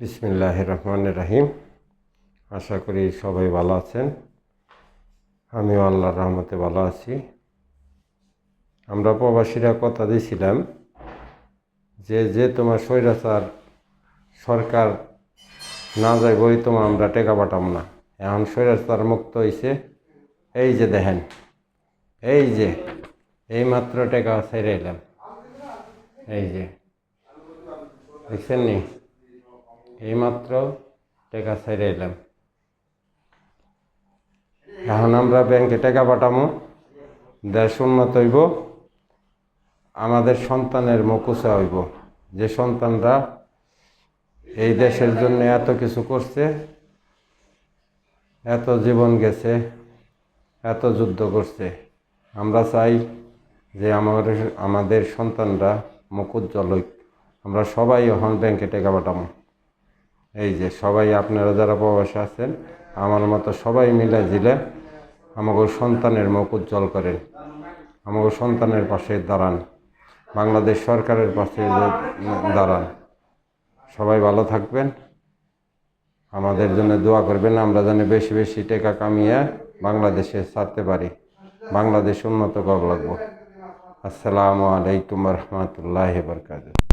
বিসমিল্লাহির রহমানির রহিম। আশা করি সবাই ভালো আছেন। আমিও আল্লাহর রহমতে ভালো আছি। আমরা প্রবাসীরা কথা দিয়েছিলাম যে তোমার স্বৈরাচার সরকার না যায় বই তোমার আমরা টেকা পাঠাম না। এখন স্বৈরাচার মুক্ত হয়েছে। এই যে দেখেন, এই মাত্র টেকা ছেড়ে এলাম। এই যে দেখছেন নি, এইমাত্র টাকা ছেড়ে এলাম। এখন আমরা ব্যাংকে টাকা পাঠামো, দেশ উন্নত হইব, আমাদের সন্তানের মুখোশা হইব। যে সন্তানরা এই দেশের জন্য এত কিছু করছে, এত জীবন গেছে, এত যুদ্ধ করছে, আমরা চাই যে আমাদের সন্তানরা মুখ উজ্জ্বল হইক। আমরা সবাই এখন ব্যাংকে টাকা পাঠামো। এই যে সবাই আপনারা যারা প্রবাসী আছেন, আমার মতো সবাই মিলে জিলে আমাকে সন্তানের মুখ উজ্জ্বল করেন, আমাকে সন্তানের পাশে দাঁড়ান, বাংলাদেশ সরকারের পাশে দাঁড়ান। সবাই ভালো থাকবেন, আমাদের জন্য দোয়া করবেন, আমরা যেন বেশি বেশি টাকা কামিয়ে বাংলাদেশে ছাড়তে পারি, বাংলাদেশ উন্নত করা লাগবো। আসসালামু আলাইকুম রহমতুল্লাহি বারাকাতুহু।